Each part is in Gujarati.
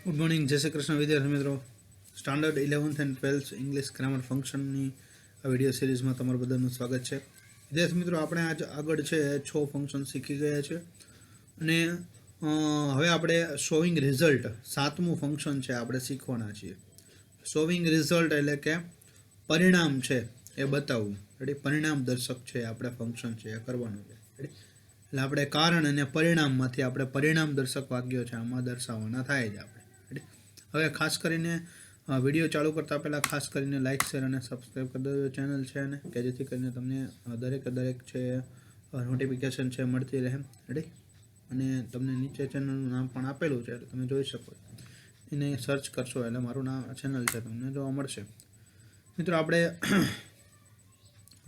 ગુડ મોર્નિંગ, જય શ્રી કૃષ્ણ વિદ્યાર્થી મિત્રો. Standard 11th and 12th English grammar ફંક્શનની આ વિડીયો સિરીઝમાં તમારું બધાનું સ્વાગત છે. વિદ્યાર્થી મિત્રો, આપણે આજ આગળ છે 6 ફંક્શન શીખી ગયા છે અને હવે આપણે શોવિંગ રિઝલ્ટ 7મું ફંક્શન છે આપણે શીખવાના છીએ. શોવિંગ રિઝલ્ટ એટલે કે પરિણામ છે એ બતાવવું. રેડી? પરિણામ દર્શક છે આપણે ફંક્શન છે એ કરવાનું છે. રેડી? એટલે આપણે કારણ અને પરિણામમાંથી આપણે પરિણામ દર્શક વાક્યો છે આમાં દર્શાવવાના થાય છે આપણે. હવે ખાસ કરીને વિડીયો ચાલુ કરતાં પહેલાં ખાસ કરીને લાઇક, શેર અને સબસ્ક્રાઈબ કરી દેજો ચેનલ છે અને કે જેથી કરીને તમને દરેક છે નોટિફિકેશન છે મળતી રહે. રેડી? અને તમને નીચે ચેનલનું નામ પણ આપેલું છે એટલે તમે જોઈ શકો. એને સર્ચ કરશો એટલે મારું નામ ચેનલ છે તમને જોવા મળશે. મિત્રો, આપણે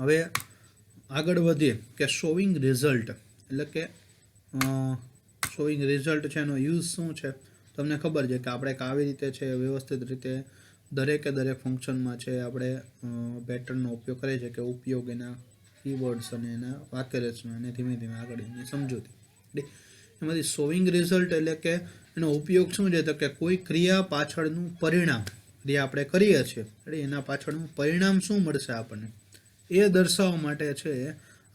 હવે આગળ વધીએ કે શોવિંગ રિઝલ્ટ એટલે કે શોવિંગ રિઝલ્ટ છે એનો યુઝ શું છે. તમને ખબર છે કે આપણે આવી રીતે છે વ્યવસ્થિત રીતે દરેક ફંક્શનમાં છે આપણે પેટર્નનો ઉપયોગ કરીએ છીએ કે ઉપયોગ એના કીવર્ડ્સ અને એના વાક્યરચના અને ધીમે ધીમે આગળ એની સમજૂતી. એમાંથી શોવિંગ રિઝલ્ટ એટલે કે એનો ઉપયોગ શું છે તો કે કોઈ ક્રિયા પાછળનું પરિણામ ક્રિયા આપણે કરીએ છીએ એના પાછળનું પરિણામ શું મળશે આપણને એ દર્શાવવા માટે છે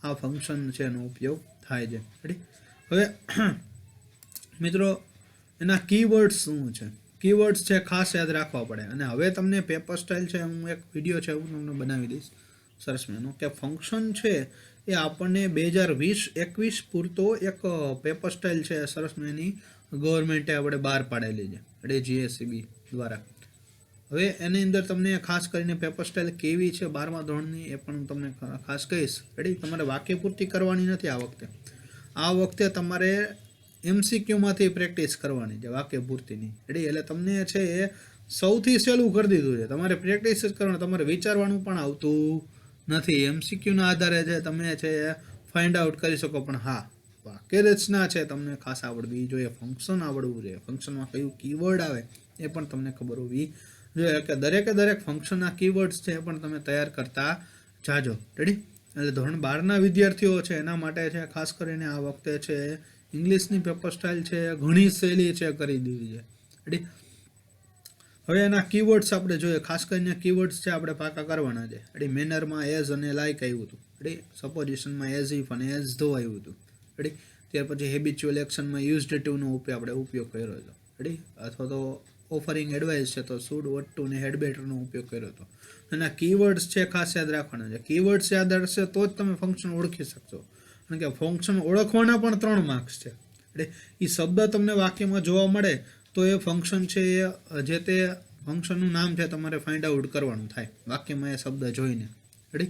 આ ફંક્શન છે એનો ઉપયોગ થાય છે. હવે મિત્રો, એના કીવર્ડ્સ શું છે? કીવર્ડ્સ છે ખાસ યાદ રાખવા પડે. અને હવે તમને પેપર સ્ટાઇલ છે હું એક વિડીયો છે હું તમને બનાવી દઈશ સરસ મજાનો કે ફંક્શન છે એ આપણને 2020-21 પૂરતો એક પેપર સ્ટાઇલ છે સરસ મજાની ગવર્મેન્ટે આપણે બહાર પાડેલી છે. એટલે GSEB દ્વારા. હવે એની અંદર તમને ખાસ કરીને પેપર સ્ટાઇલ કેવી છે 12મા ધોરણની એ પણ હું તમને ખાસ કહીશ. રેડી? તમારે વાક્ય પૂર્તિ કરવાની નથી આ વખતે. આ વખતે તમારે MCQમાંથી પ્રેક્ટિસ કરવાની છે વાક્ય પૂર્તિની. રેડી? એટલે તમને છે એ સૌથી સહેલું કરી દીધું છે. તમારે પ્રેક્ટિસ જ કરવાનું, તમારે વિચારવાનું પણ આવતું નથી. MCQના આધારે છે તમે છે ફાઇન્ડ આઉટ કરી શકો. પણ હા, વાક્ય રચના છે તમને ખાસ આવડવી જોઈએ, ફંક્શન આવડવું જોઈએ, ફંક્શનમાં કયું કીવર્ડ આવે એ પણ તમને ખબર હોવી જોઈએ. કે દરેક ફંક્શનના કીવર્ડ્સ છે એ પણ તમે તૈયાર કરતા જાજો. રેડી? એટલે ધોરણ 12ના વિદ્યાર્થીઓ છે એના માટે છે ખાસ કરીને આ વખતે છે ઇંગ્લિશની પેપર સ્ટાઇલ છે ઘણી સહેલી છે કરી દીધી છે. રેડી? હવે એના કીવર્ડ્સ આપણે જોઈએ. ખાસ કરીને કીવર્ડ્સ છે આપણે પાકા કરવાના છે. રેડી? મેનરમાં એઝ અને લાઇક આવ્યું હતું. રેડી? સપોઝિશનમાં એઝ ઇફ અને એઝ ધો આવ્યું હતું. રેડી? ત્યાર પછી હેબિચ્યુઅલ એક્શનમાં યુઝડ ટુનો આપણે ઉપયોગ કર્યો હતો. રેડી? અથવા તો ઓફરિંગ એડવાઇસ છે તો શુડ, વોટ ટુ ને હેડ બેટરનો ઉપયોગ કર્યો હતો. અને કીવર્ડ્સ છે ખાસ યાદ રાખવાના છે. કીવર્ડ્સ યાદ હશે તો જ તમે ફંક્શન ઓળખી શકશો. કારણ કે ફંક્શન ઓળખવાના પણ 3 માર્ક્સ છે. એટલે એ શબ્દ તમને વાક્યમાં જોવા મળે તો એ ફંક્શન છે એ જે તે ફંક્શનનું નામ છે તમારે ફાઇન્ડ આઉટ કરવાનું થાય વાક્યમાં એ શબ્દ જોઈને. રેડી?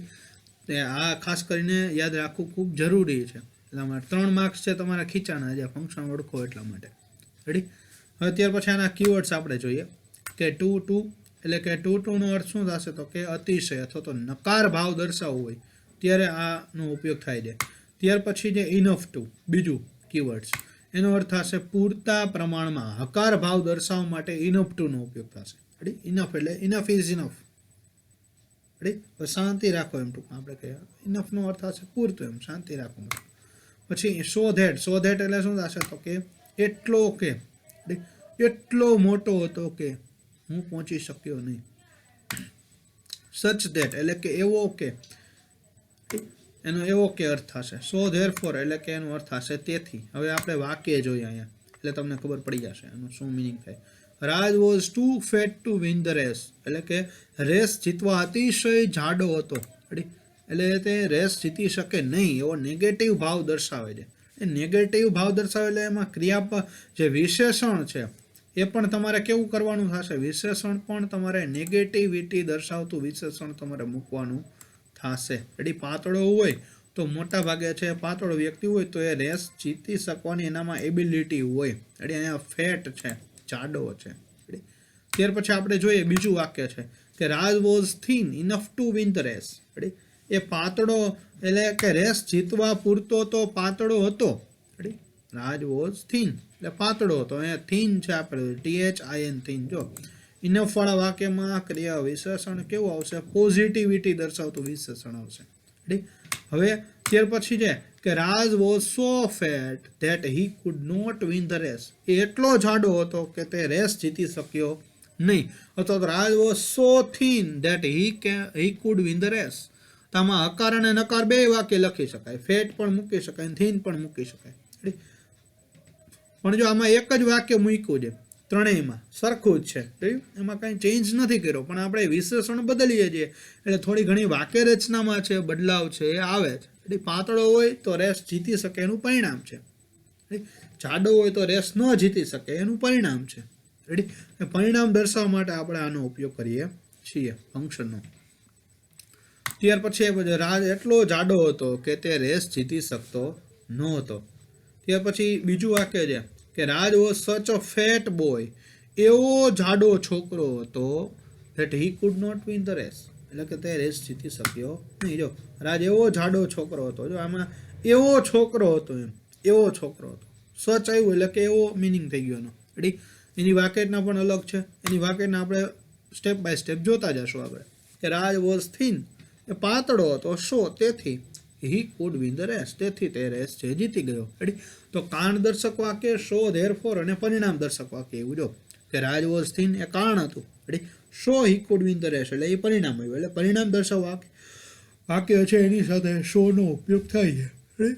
તે આ ખાસ કરીને યાદ રાખવું ખૂબ જરૂરી છે. એટલા માટે 3 માર્ક્સ છે તમારા ખીચાના છે ફંક્શન ઓળખો એટલા માટે. રેડી? હવે ત્યાર પછી આના કીવર્ડ્સ આપણે જોઈએ કે ટુ એટલે કે ટુનો અર્થ શું થશે તો કે અતિશય અથવા તો નકાર ભાવ દર્શાવવો હોય ત્યારે આનો ઉપયોગ થાય છે. ત્યાર પછી જે ઇનફ ટુ બીજું કીવર્ડ્સ એનો અર્થ થશે પૂરતા પ્રમાણમાં હકાર ભાવ દર્શાવવા માટે ઇનફ ટુનો ઉપયોગ થશે. રેડી? ઇનફ એટલે ઇનફ ઇઝ ઇનફ. રેડી? શાંતિ રાખો એમ ટૂંકમાં આપણે કહીએ. ઇનફનો અર્થ થશે પૂરતું, એમ શાંતિ રાખો. પછી સો ધેટ એટલે શું થશે તો કે એટલો કે એટલો મોટો હતો કે હું પહોંચી શક્યો નહીં. સચ ધેટ એટલે કે એવો કે એનો એવો કે અર્થ થશે. સો ધેરફોર એટલે કે એનો અર્થ થશે તેથી. હવે આપણે વાક્ય જોઈએ અહીંયા એટલે તમને ખબર પડી જશે એનું શું મિનિંગ થાય. Raj was too fat to win the race એટલે કે રેસ જીતવા અતિશય જાડો હતો. એટલે તે રેસ જીતી શકે નહીં એવો નેગેટિવ ભાવ દર્શાવે છે. એ નેગેટિવ ભાવ દર્શાવે એટલે એમાં ક્રિયા જે વિશેષણ છે એ પણ તમારે કેવું કરવાનું થશે. વિશેષણ પણ તમારે નેગેટિવિટી દર્શાવતું વિશેષણ તમારે મૂકવાનું થશે. રેડી? પાતળો હોય તો મોટા ભાગે છે પાતળો વ્યક્તિ હોય તો એ રેસ જીતી શકવાની એનામાં એબિલિટી હોય. રેડી? અહીંયા ફેટ છે, જાડો છે. રેડી? ત્યાર પછી આપણે જોઈએ બીજું વાક્ય છે કે Raj was thin enough to win the race. Ready? એ પાતળો એટલે કે રેસ જીતવા પૂરતો તો પાતળો હતો. રેડી? રાજ વોઝ થીન એટલે પાતળો હતો. અહીંયા થીન છે આપણે THIN થીન. જો ઇનફ વાળા વાક્યમાં ક્રિયા વિશેષણ કેવું આવશે? પોઝિટિવિટી દર્શાવતું વિશેષણ આવશે. રેડી? હવે ત્યાર પછી છે કે Raj was so fat that he could not win the race. એ એટલો જાડો હતો કે તે રેસ જીતી શક્યો નહીં. અથવા તો Raj was so thin that he could win the race. તો આમાં હકાર અને નકાર બે વાક્ય લખી શકાય, ફેટ પણ મૂકી શકાય, થીન પણ મૂકી શકાય. પણ જો આમાં એક જ વાક્ય મૂક્યું છે, ત્રણેયમાં સરખું જ છે, એમાં કાંઈ ચેન્જ નથી કર્યો, પણ આપણે વિશેષણ બદલીએ છીએ એટલે થોડી ઘણી વાક્ય રચનામાં છે બદલાવ છે એ આવે છે. એટલે પાતળો હોય તો રેસ જીતી શકે એનું પરિણામ છે, જાડો હોય તો રેસ ન જીતી શકે એનું પરિણામ છે. રેડી, પરિણામ દર્શાવવા માટે આપણે આનો ઉપયોગ કરીએ છીએ ફંક્શનનો. ત્યાર પછી રાજ એટલો જાડો હતો કે તે રેસ જીતી શકતો નહોતો. ત્યાર પછી બીજું વાક્ય છે કે રાજ વોઝ સચ અ ફેટ બોય. એવો જાડો છોકરો હતો that he could not win the race. એટલે કે તે રેસ જીતી શક્યો નહીં. જો રાજ એવો જાડો છોકરો હતો, જો આમાં એવો છોકરો હતો, એવો છોકરો હતો, સચ આવ્યું એટલે કે એવો મિનિંગ થઈ ગયો એનો. રેડી, એની વાક્યના પણ અલગ છે, એની વાક્યના આપણે સ્ટેપ બાય સ્ટેપ જોતા જશું આપણે. કે રાજ વોઝ થીન, એ પાતળો હતો, સો તેથી he could win the race, તેથી તે રેસ છે જીતી ગયો. રેડી, તો કારણ દર્શક વાક્ય સો ધેરફોર અને પરિણામ દર્શક વાક્ય એવું. જો કે રાજ વોઝ થીન એ કારણ હતું, ready, so he could win the race એટલે એ પરિણામ આવ્યું. એટલે પરિણામ દર્શાવવા વાક્ય છે એની સાથે સો નો ઉપયોગ થાય છે.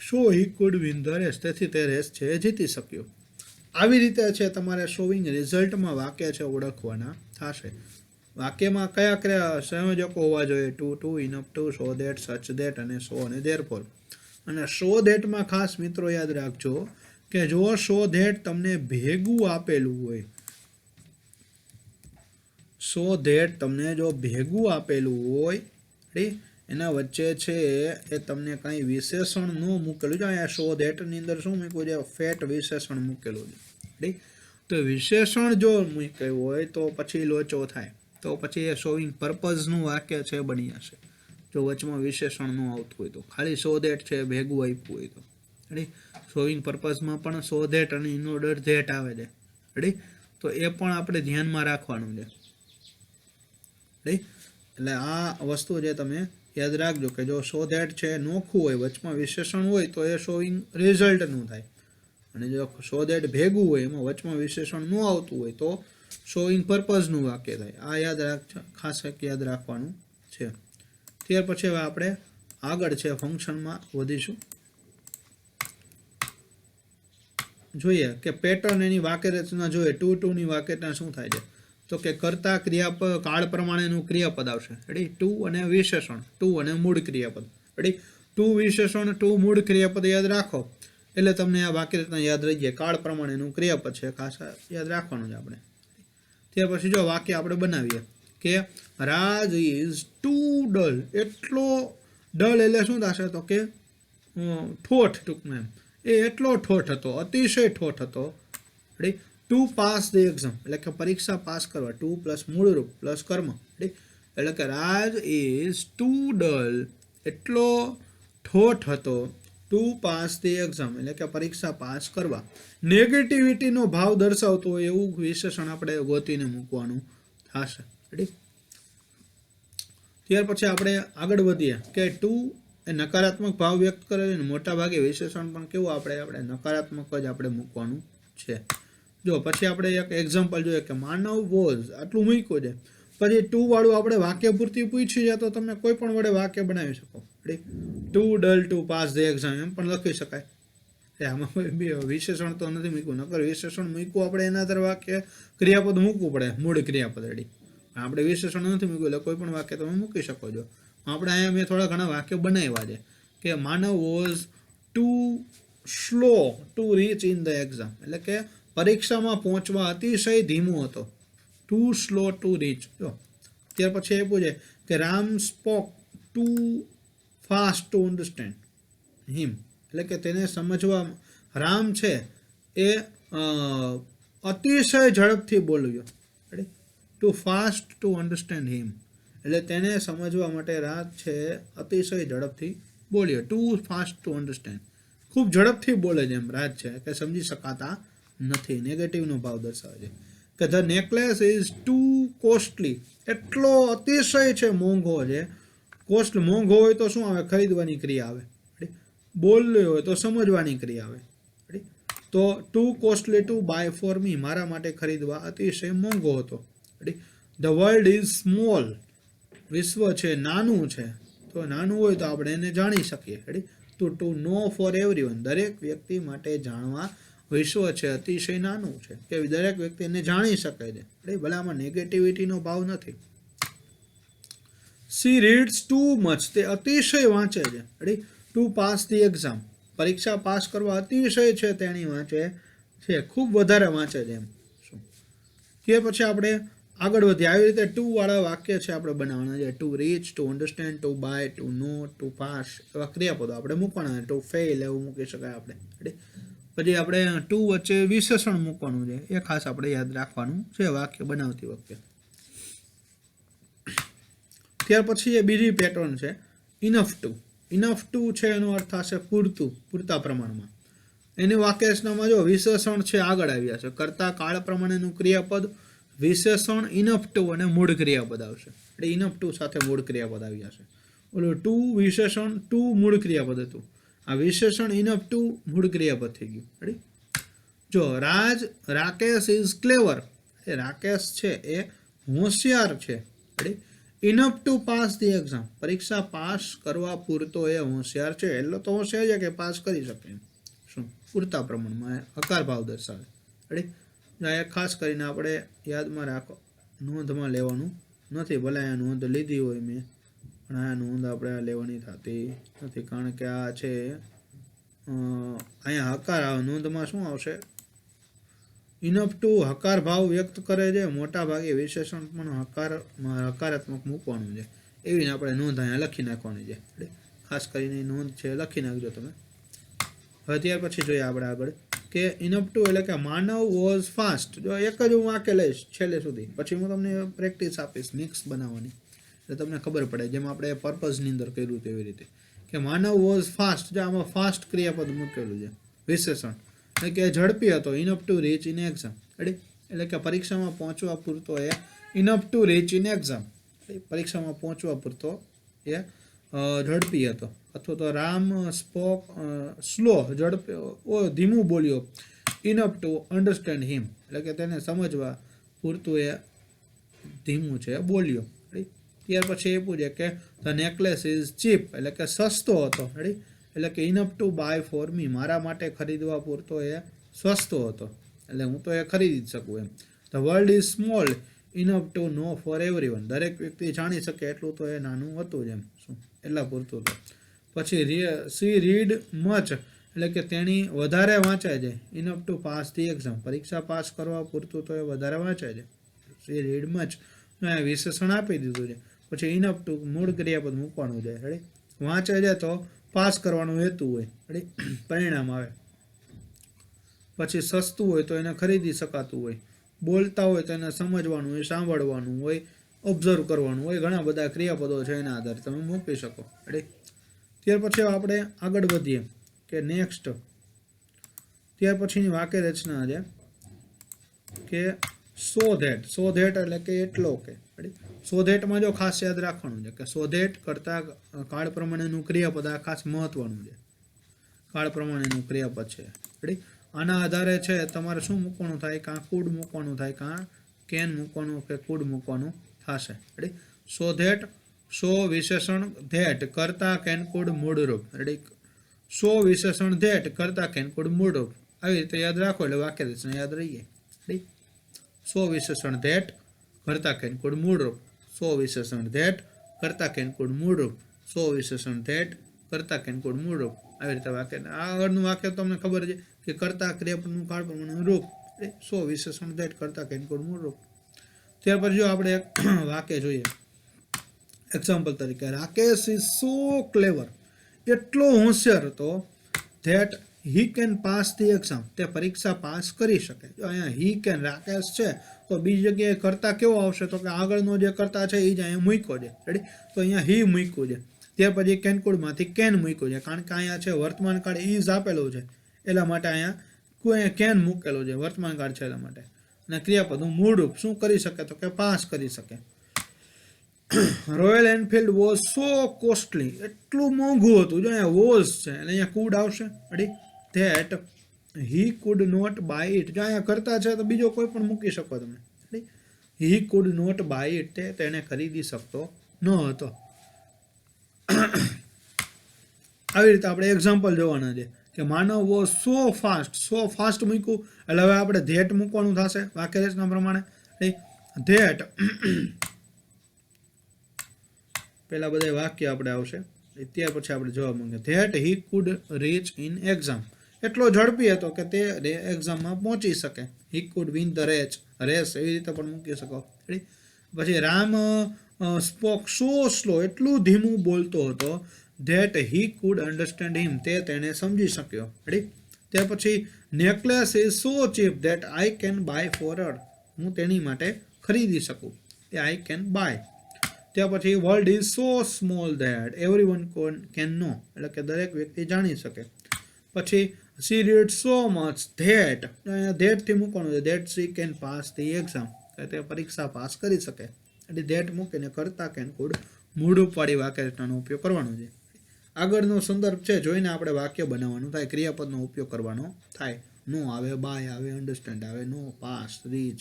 So he could win the race, તેથી તે રેસ છે એ જીતી શક્યો. આવી રીતે છે તમારે શોવિંગ રિઝલ્ટમાં વાક્ય છે ઓળખવાના થશે. વાક્યમાં કયા કયા સંયોજકો હોવા જોઈએ, too, enough to, so that, such that અને સો અને ધેરફોર. અને સો ધેટમાં ખાસ મિત્રો યાદ રાખજો કે જો સો ધેટ તમને ભેગું આપેલું હોય, સો ધેટ તમને જો ભેગું આપેલું હોય, એના વચ્ચે છે એ તમને કાંઈ વિશેષણ ન મૂકેલું છે. અહીંયા સો ધેટની અંદર શું મૂક્યું છે, ફેટ વિશેષણ મૂકેલું છે. તો વિશેષણ જો મૂકેલું હોય તો પછી લોચો થાય, તો પછી એ શોવિંગ પર્પઝનું વાક્ય છે બની જશે. જો વચમાં વિશેષણ ન આવતું હોય તો, ખાલી સો ધેટ છે ભેગું આપ્યું હોય તો. રેડી, શોવિંગ પર્પઝમાં પણ સો ધેટ અને ઇન ઓર્ડર ધેટ આવે છે. રેડી, તો એ પણ આપણે ધ્યાનમાં રાખવાનું છે. રેડી, એટલે આ વસ્તુ જે તમે યાદ રાખજો કે જો સો ધેટ છે નોખું હોય, વચમાં વિશેષણ હોય તો એ શોવિંગ રિઝલ્ટનું થાય. અને જો સો ધેટ ભેગું હોય, એમાં વચમાં વિશેષણ ન આવતું હોય તો શોવિંગ પર્પઝનું વાક્ય થાય. આ યાદ ખાસ યાદ રાખવાનું છે. ત્યાર પછી હવે આપણે આગળ છે ફંક્શનમાં વધીશું. જોઈએ કે પેટર્ન એની વાક્ય રચના જોઈએ. ટુની વાક્ય રચના શું થાય છે, તો કે કરતા ક્રિયાપદ કાળ પ્રમાણેનું ક્રિયાપદ આવશે. રેડી, ટુ અને વિશેષણ, ટુ અને મૂળ ક્રિયાપદ. રેડી, ટુ વિશેષણ, ટુ મૂળ ક્રિયાપદ યાદ રાખો એટલે તમને આ વાક્ય રચના યાદ રહી જાય. કાળ પ્રમાણેનું ક્રિયાપદ છે, ખાસ યાદ રાખવાનું છે આપણે. ત્યાર પછી જો વાક્ય આપણે બનાવીએ કે રાજ ઇઝ ટુ ડલ. એટલો ડલ એટલે શું થશે, તો કે ઠોઠ, ટૂંકમાં એ એટલો ઠોઠ હતો, અતિશય ઠોઠ હતો. Ready, to pass the exam એટલે કે પરીક્ષા પાસ કરવા, ટુ પ્લસ મૂળરૂપ પ્લસ કર્મ. રેડી, એટલે કે રાજ ઇઝ ટુ ડલ, એટલો ઠોઠ હતો, ટુ પાસ ધી એક્ઝામ એટલે કે પરીક્ષા પાસ કરવા. નેગેટિવિટીનો ભાવ દર્શાવતો હોય એવું વિશેષણ આપણે ગોતીને મૂકવાનું થશે. રેડી, ત્યાર પછી આપણે આગળ વધીએ કે ટુ એ નકારાત્મક ભાવ વ્યક્ત કરે છે. મોટા ભાગે વિશેષણ પણ કેવું આપણે નકારાત્મક જ આપણે મૂકવાનું છે. જો પછી આપણે એક એક્ઝામ્પલ જોઈએ કે માનવ વોઝ, આટલું મૂક્યું છે. પછી ટુ વાળું આપણે વાક્ય પૂરતી પૂછી જાય તો તમે કોઈ પણ વડે વાક્ય બનાવી શકો. Too dull to pass the exam એમ પણ લખી શકાય. આમાં કોઈ વિશેષણ તો નથી મૂક્યું, નકર વિશેષણ મૂક્યું આપણે એના આધારે વાક્ય ક્રિયાપદ મૂકવું પડે, મૂળ ક્રિયાપદ. રેડી, આપણે વિશેષણ નથી મૂક્યું એટલે કોઈ પણ વાક્ય તમે મૂકી શકો છો. આપણે અહીંયા મેં થોડા ઘણા વાક્ય બનાવ્યા છે કે Manav was too slow to reach in the exam એટલે કે પરીક્ષામાં પહોંચવા અતિશય ધીમો હતો. Too slow to reach. જો ત્યાર પછી એ પૂછે કે Ram spoke too fast to understand him એટલે કે તેને સમજવા, રામ છે એ અતિશય ઝડપથી બોલ્યો. Two fast to understand him એટલે તેને સમજવા માટે રાજ છે અતિશય ઝડપથી બોલ્યો. ટુ ફાસ્ટ ટુ અન્ડરસ્ટેન્ડ, ખૂબ ઝડપથી બોલે છે એમ રાજ છે કે સમજી શકાતા નથી. નેગેટિવનો ભાવ દર્શાવે છે કે the necklace is too costly, એટલો અતિશય છે મોંઘો છે. કોસ્ટ મોંઘો હોય તો શું આવે, ખરીદવાની ક્રિયા આવે. બોલ્યો હોય તો સમજવાની ક્રિયા આવે. Ready? તો too costly to buy for me, મારા માટે ખરીદવા અતિશય મોંઘો હતો. ધ વર્લ્ડ ઇઝ સ્મોલ, વિશ્વ છે નાનું છે. તો નાનું હોય તો આપણે એને જાણી શકીએ. રેડી? તો ટુ નો ફોર એવરીવન, દરેક વ્યક્તિ માટે જાણવા વિશ્વ છે અતિશય નાનું છે, કે દરેક વ્યક્તિ એને જાણી શકે છે. રેડી? ભલે આમાં નેગેટિવિટીનો ભાવ નથી. સી રીડ્સ ટુ મચ, તે અતિશય વાંચે છે. Ready? To pass the exam, પરીક્ષા પાસ કરવા અતિશય છે તેણી વાંચે છે, ખૂબ વધારે વાંચે છે એમ. શું તે પછી આપણે આગળ વધીએ. આવી રીતે ટુ વાળા વાક્ય છે આપણે બનાવવાના છે. To reach, to understand, to buy, to know, to pass, એવા ક્રિયાપદો આપણે મૂકવાના. ટુ ફેલ એવું મૂકી શકાય આપણે. પછી આપણે ટુ વચ્ચે વિશેષણ મૂકવાનું છે, એ ખાસ આપણે યાદ રાખવાનું છે વાક્ય બનાવતી વખતે. ત્યાર પછી એ બીજી પેટર્ન છે ઇનફ ટુ. ઇનફ ટુ છે એનો અર્થ થશે પૂરતું, પૂરતા પ્રમાણમાં. એની વાક્ય રચનામાં જો વિશેષણ છે આગળ આવ્યા છે, કરતા કાળ પ્રમાણેનું ક્રિયાપદ, વિશેષણ ઇનફ ટુ અને મૂળ ક્રિયાપદ આવશે. એટલે ઇનફ ટુ સાથે મૂળ ક્રિયાપદ આવ્યા છે. ઓલું ટુ વિશેષણ, ટુ મૂળ ક્રિયાપદ હતું. આ વિશેષણ ઇનફ ટુ મૂળ ક્રિયાપદ થઈ ગયું. રેડી? જો રાકેશ ઇઝ ક્લેવર, એ રાકેશ છે એ હોશિયાર છે. Ready? Enough two pass the exam, પરીક્ષા પાસ કરવા પૂરતો એ હોશિયાર છે. એટલો તો હોશિયાર છે કે પાસ કરી શકે. શું? પૂરતા પ્રમાણમાં હકાર ભાવ દર્શાવે. રેડી? એ ખાસ કરીને આપણે યાદમાં રાખો, નોંધમાં લેવાનું નથી. ભલે અહીંયા નોંધ લીધી હોય મેં, પણ આ નોંધ આપણે લેવાની થતી નથી, કારણ કે આ છે અહીંયા હકાર આવે. નોંધમાં શું આવશે? ઇનફ ટુ હકાર ભાવ વ્યક્ત કરે છે. મોટા ભાગે વિશેષણ પણ હકારાત્મક મૂકવાનું છે. એવી આપણે નોંધ અહીંયા લખી નાખવાની છે. ખાસ કરીને નોંધ છે લખી નાખજો તમે. હવે ત્યાર પછી જોઈએ આપણે આગળ કે ઇનફ ટુ એટલે કે માનવ વોઝ ફાસ્ટ. જો એક જ હું વાક્ય લઈશ છેલ્લે સુધી, પછી હું તમને પ્રેક્ટિસ આપીશ મિક્સ બનાવવાની, એટલે તમને ખબર પડે, જેમ આપણે પર્પઝની અંદર કર્યું તેવી રીતે. કે માનવ વોઝ ફાસ્ટ, જો આમાં ફાસ્ટ ક્રિયાપદ મૂકેલું છે વિશેષણ, એટલે કે ઝડપી હતો. Enough to reach in exam. Ready? એટલે કે પરીક્ષામાં પહોંચવા પૂરતો એ enough to reach in exam, પરીક્ષામાં પહોંચવા પૂરતો એ ઝડપી હતો. અથવા તો રામ સ્પોક સ્લો, ધીમું બોલ્યો. ઇનફ ટુ અન્ડરસ્ટેન્ડ હિમ, એટલે કે તેને સમજવા પૂરતું એ ધીમું છે બોલ્યો. ત્યાર પછી એ પૂછે કે ધ નેકલેસ ઇઝ ચીપ, એટલે કે સસ્તો હતો. રેડી? એટલે કે enough to buy for me, મારા માટે ખરીદવા પૂરતો એ સસ્તો હતો, એટલે હું તો એ ખરીદી જ શકું એમ. The world is small, enough to know for everyone, દરેક વ્યક્તિ જાણી શકે એટલું તો એ નાનું હતું જ એમ. શું? એટલા પૂરતું હતું. પછી સી રીડ મચ, એટલે કે તેણી વધારે વાંચે છે. Enough to pass the exam, પરીક્ષા પાસ કરવા પૂરતું તો એ વધારે વાંચે છે. સી રીડ મચ, વિશેષણ આપી દીધું છે. પછી ઇનફ ટુ મૂળ ક્રિયાપદ મૂકવાનું છે. રેડી? વાંચે છે તો પાસ કરવાનું હેતુ હોય. રેડી? પરિણામ આવે. પછી સસ્તું હોય તો એને ખરીદી શકાતું હોય. બોલતા હોય તો એને સમજવાનું હોય, સાંભળવાનું હોય, ઓબ્ઝર્વ કરવાનું હોય. ઘણા બધા ક્રિયાપદો છે, એના આધારે તમે મૂકી શકો. રેડી? ત્યાર પછી આપણે આગળ વધીએ કે નેક્સ્ટ. ત્યાર પછીની વાક્ય રચના છે કે સો ધેટ. સો ધેટ એટલે કે એટલો કે. સો ધેટમાં જો ખાસ યાદ રાખવાનું છે કે સો ધેટ કરતાં કાળ પ્રમાણેનું ક્રિયાપદ આ ખાસ મહત્વનું છે. કાળ પ્રમાણેનું ક્રિયાપદ છે. રેડી? આના આધારે છે તમારે શું મૂકવાનું થાય? કાં કુડ મૂકવાનું થાય, કાં કેન મૂકવાનું કે કુડ મૂકવાનું થશે. રેડી? સો ધેટ, સો વિશેષણ ધેટ કરતા કેન કુડ મૂળરૂપ. રેડી? સો વિશેષણ ધેટ કરતા કેન કુડ મૂળરૂપ. આવી રીતે યાદ રાખો એટલે વાક્ય રચના યાદ રહીએ. રેડી? સો વિશેષણ ધેટ કરતા કેન કુડ મૂળરૂપ. સો વિશેષણ ધેટ કરતા કેન કુડ મૂળરૂપ. સો વિશેષણ ધેટ કરતા કેન કુડ મૂળરૂપ. આવી રીતે વાક્ય. આગળનું વાક્ય તમને ખબર છે કે કરતા ક્રિયાપદનું કાળ પ્રમાણેનું રૂપ. સો વિશેષણ ધેટ કરતા કેન કુડ મૂળરૂપ. ત્યાર પછી જો આપણે એક વાક્ય જોઈએ એક્ઝામ્પલ તરીકે, રાકેશ ઇઝ સો ક્લેવર, એટલો હોશિયાર હતો that he can pass the exam, તે પરીક્ષા પાસ કરી શકે. જો અહીંયા હી કેન રાકેશ છે તો બીજી જગ્યાએ કરતા કેવો આવશે? તો કે આગળનો જે કરતા છે એ જ અહીંયા મૂક્યો છે. રેડી? તો અહીંયા હી મૂક્યું છે. ત્યાર પછી કેનકુડમાંથી કેન મૂક્યું છે, કારણ કે અહીંયા છે વર્તમાન કાળ ઇઝ આપેલું છે, એટલા માટે અહીંયા કેન મૂકેલું છે, વર્તમાન કાળ છે એટલા માટે. અને ક્રિયાપદનું મૂળરૂપ શું કરી શકે? તો કે પાસ કરી શકે. Royal Enfield was so costly, એટલું મોંઘું હતું. જો અહીંયા વોઝ છે અને અહીંયા કુડ આવશે. Ready, that he could not buy it. જો અહીંયા કરતા છે તો બીજો કોઈ પણ મૂકી શકો તમે. Ready, he could not buy it, તેને ખરીદી શકતો ન હતો. આવી રીતે આપણે એક્ઝામ્પલ જોવાના છે કે માનવ વોઝ સો ફાસ્ટ મૂક્યું એટલે હવે આપણે ધેટ મૂકવાનું થશે વાક્યરચના પ્રમાણે. ધેટ પેલા બધા વાક્ય આપણે આવશે, ત્યાર પછી આપણે જવાબ માંગે. That he could reach in exam, એટલો ઝડપી હતો કે તે એક્ઝામમાં પહોંચી શકે. He could win the race એવી રીતે પણ મૂકી શકો. પછી રામ સ્પોક સો સ્લો, એટલું ધીમું બોલતો હતો. That he could understand him, તેને સમજી શક્યો. ત્યાર પછી necklace is so cheap that I can buy for her, હું તેની માટે ખરીદી શકું. તે આઈ કેન બાય. ત્યાર પછી world is so small that everyone can know, એટલે કે દરેક વ્યક્તિ જાણી શકે. પછી she read so much that, ધેટથી મૂકવાનું છે. That she can pass the exam, તે પરીક્ષા પાસ કરી શકે. એટલે ધેટ મૂકીને કરતા કેન કુડ મૂળ પાડી વાક્યરચનાનો ઉપયોગ કરવાનો છે. આગળનો સંદર્ભ છે જોઈને આપણે વાક્ય બનાવવાનું થાય, ક્રિયાપદનો ઉપયોગ કરવાનો થાય. નો આવે, બાય આવે, અન્ડરસ્ટેન્ડ આવે, નો, પાસ, રીચ,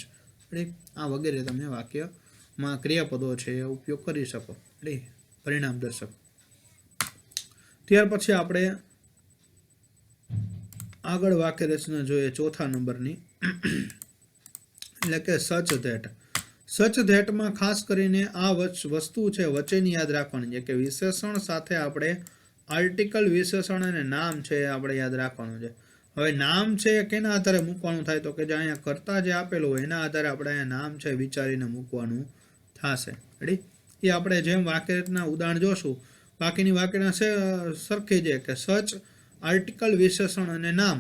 આ વગેરે તમે વાક્યમાં ક્રિયાપદો છે એ ઉપયોગ કરી શકો. પરિણામ દર્શક. ત્યાર પછી આપણે આગળ વાક્ય રચના જોઈએ ચોથા નંબરની, એટલે કે સચ ધેટ. સચ ધેટમાં ખાસ કરીને આ વસ્તુ છે વચ્ચેની યાદ રાખવાની છે કે વિશેષણ સાથે આપણે આર્ટિકલ, વિશેષણ અને નામ છે આપણે યાદ રાખવાનું છે. હવે નામ છે કેના આધારે મૂકવાનું થાય તો કે જે અહીંયા કરતા જે આપેલું હોય એના આધારે આપણે અહીંયા નામ છે વિચારીને મૂકવાનું થશે. રેડી, એ આપણે જેમ વાક્યરચના ઉદાહરણ જોશું, બાકીની વાક્યના છે સરખી છે કે સચ આર્ટિકલ, વિશેષણ અને નામ,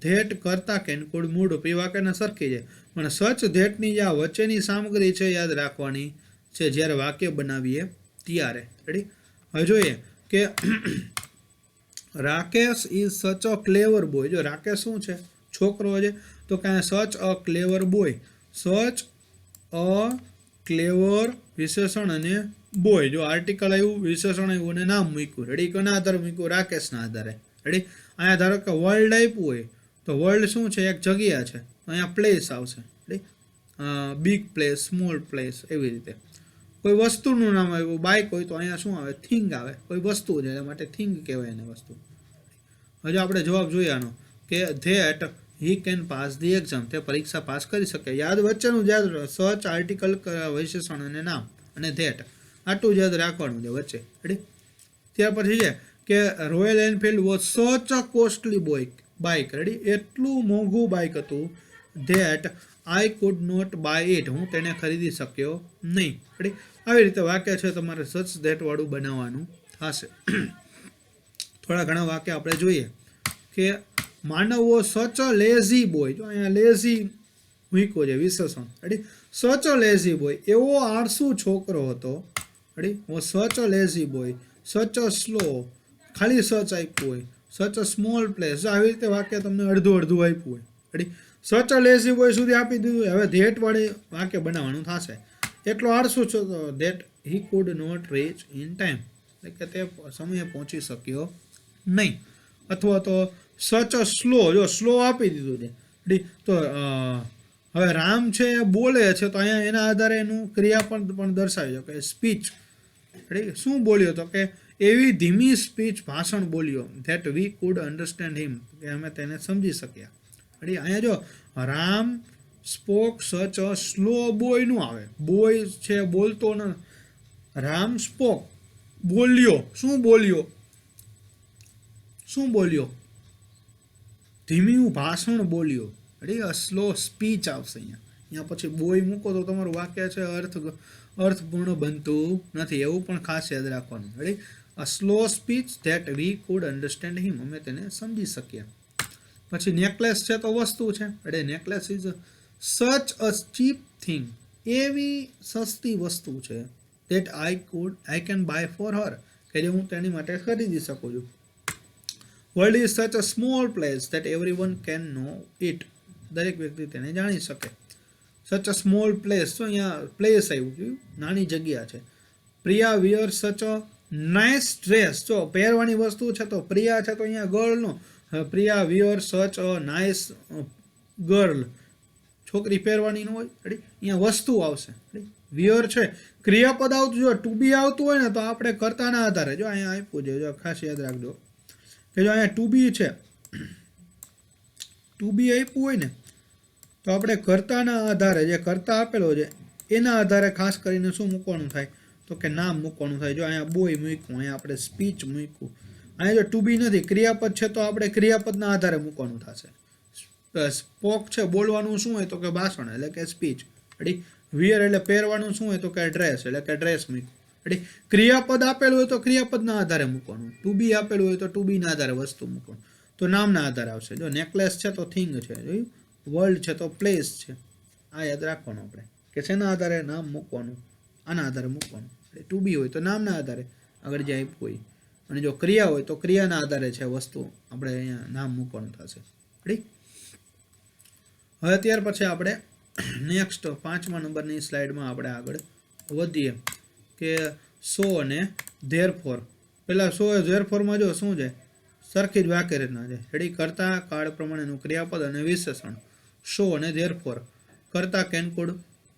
ધેટ કરતા કેન કુડ મૂળ, એ વાક્યના સરખી છે. પણ સચ ધેટની જે આ વચ્ચેની સામગ્રી છે યાદ રાખવાની છે જ્યારે વાક્ય બનાવીએ ત્યારે. રેડી, હવે જોઈએ કે Rakesh is such a clever boy. જો રાકેશ શું છે? છોકરો છે. તો કે સચ અ ક્લેવર બોય, સચ અ ક્લેવર વિશેષણ અને બોય, જો આર્ટિકલ આવ્યું, વિશેષણ આવ્યું અને નામ મૂક્યું. રેડી, કોના આધારે મૂક્યું? રાકેશના આધારે. રેડી, અહીંયા ધારો કે વર્લ્ડ આપ્યું હોય તો વર્લ્ડ શું છે? એક જગ્યા છે. અહીંયા પ્લેસ આવશે. Ready, big place, small place, એવી રીતે. કોઈ વસ્તુનું નામ આવ્યું, બાઇક હોય તો અહીંયા શું આવે? થિંગ આવે. કોઈ વસ્તુ છે એટલા માટે થિંગ કહેવાય એને વસ્તુ. હજુ આપણે જવાબ જોઈએ આનો કે that he can pass the exam, તે પરીક્ષા પાસ કરી શકે. યાદ વચ્ચેનું યાદ સચ, આર્ટિકલ, વિશેષણ અને નામ અને ધેટ, આટલું યાદ રાખવાનું છે વચ્ચે. રેડી, ત્યાર પછી છે કે રોયલ એનફિલ્ડ વોઝ સચ અ કોસ્ટલી બાઇક. રેડી, એટલું મોંઘું બાઇક હતું. That I could not buy it, હું તેને ખરીદી શક્યો નહીં. રેડી, આવી રીતે વાક્ય છે તમારે સચ ધેટ વાળું બનાવવાનું થશે. થોડા ઘણા વાક્ય આપણે જોઈએ કે માનવો સચ અ લેઝી બોય, જો અહીંયા લેઝી મૂક્યો છે વિશેષણ. રેડી, સચ અ લેઝી બોય, એવો આળસુ છોકરો હતો. રેડી, સચ અ લેઝી બોય, સચ અ સ્લો, ખાલી સચ આપ્યું હોય, સચ અ સ્મોલ પ્લેસ, આવી રીતે વાક્ય તમને અડધું આપ્યું હોય. રેડી, સચ અ લેઝી બોય સુધી આપી દીધું. હવે ધેટ વાળી વાક્ય બનાવવાનું થશે. એટલો આળસુ છો that he could not reach in time, એટલે કે તે સમયે પહોંચી શક્યો નહીં. અથવા તો સચ અ સ્લો, જો સ્લો આપી દીધું છે. તો હવે રામ છે બોલે છે તો અહીંયા એના આધારે એનું ક્રિયાપદ પણ દર્શાવી શકે. સ્પીચ, શું બોલ્યો તો કે એવી ધીમી સ્પીચ, ભાષણ બોલ્યો. ધેટ વી કુડ અન્ડરસ્ટેન્ડ હિમ, કે અમે તેને સમજી શક્યા. અહીંયા જો રામ સ્પોક સચ અ સ્લો બોય નું આવે. બોય છે બોલતો ન, રામ સ્પોક બોલ્યો. શું બોલ્યો? શું બોલ્યો? ધીમી ભાષણ બોલ્યો. રેડી, સ્લો સ્પીચ આવશે અહીંયા. અહીંયા પછી બોય મૂકો તો તમારું વાક્ય છે અર્થપૂર્ણ બનતું નથી. એવું પણ ખાસ યાદ રાખવાનું. Ready, a slow speech that we could understand him, અમે તેને સમજી શક્યા. પછી નેકલેસ છે તો વસ્તુ છે. Ready, necklace is such a chip thing, એવી સસ્તી વસ્તુ છે. That I can buy for હર, કે જે હું તેની માટે ખરીદી શકું છું. World is such a small place that everyone can know it, દરેક વ્યક્તિ તેને જાણી શકે. સચ અ સ્મોલ પ્લેસ, તો અહીંયા પ્લેસ આવ્યું, જોયું, નાની જગ્યા છે. પ્રિયા વિયર સચ અ નાઇસ ડ્રેસ, જો પહેરવાની વસ્તુ છે તો પ્રિયા છે તો અહીંયા ગર્લનો, પ્રિયા વિયર સચ અ નાઇસ ગર્લ, છોકરી પહેરવાની ન હોય, રેડી, અહીંયા વસ્તુ આવશે, વિયર છે. ક્રિયાપદ આવતું, જો ટુ બી આવતું હોય ને તો આપણે કર્તાના આધારે, જો અહીંયા આપ્યું છે, જો ખાસ યાદ રાખજો કે જો અહીંયા ટુ બી છે, ટુ બી આપ્યું હોય ને તો આપણે કર્તાના આધારે, જે કર્તા આપેલો છે એના આધારે ખાસ કરીને શું મૂકવાનું થાય, તો કે નામ મૂકવાનું થાય. જો અહીંયા બોય મૂક્યું, અહીંયા આપણે સ્પીચ મૂક્યું. અહીંયા જો ટુ બી નથી, ક્રિયાપદ છે તો આપણે ક્રિયાપદના આધારે મૂકવાનું થશે. સ્પોક છે, બોલવાનું શું હોય તો કે ભાષણ, એટલે કે સ્પીચ, રેડી. વિયર એટલે પહેરવાનું શું હોય તો કે ડ્રેસ, એટલે કે ડ્રેસ મૂક્યું, રેડી. ક્રિયાપદ આપેલું હોય તો ક્રિયાપદના આધારે મૂકવાનું, ટુ બી આપેલું હોય તો ટુ બીના આધારે વસ્તુ મૂકવાનું, તો નામના આધારે આવશે. જો નેકલેસ છે તો થિંગ છે, જોયું, વર્લ્ડ છે તો પ્લેસ છે. આ યાદ રાખવાનું આપણે કે શેના આધારે નામ મૂકવાનું, આના આધારે મૂકવાનું. ટુ બી હોય તો નામના આધારે આગળ જે આપ્યું હોય, અને જો ક્રિયા હોય તો ક્રિયાના આધારે છે વસ્તુ આપણે અહીંયા નામ મૂકવાનું થશે, રેડી. હવે ત્યાર પછી આપણે નેક્સ્ટ 5મા નંબરની સ્લાઇડમાં આપણે આગળ વધીએ કે સો અને ધેરફોર. પહેલાં સો ધેરફોરમાં જો શું છે, સરખી જ વાક્ય રચના છે, રેડી. કરતા, કાળ પ્રમાણેનું ક્રિયાપદ અને વિશેષણ, સો અને ધેરફોર. કરતા કેનકુડ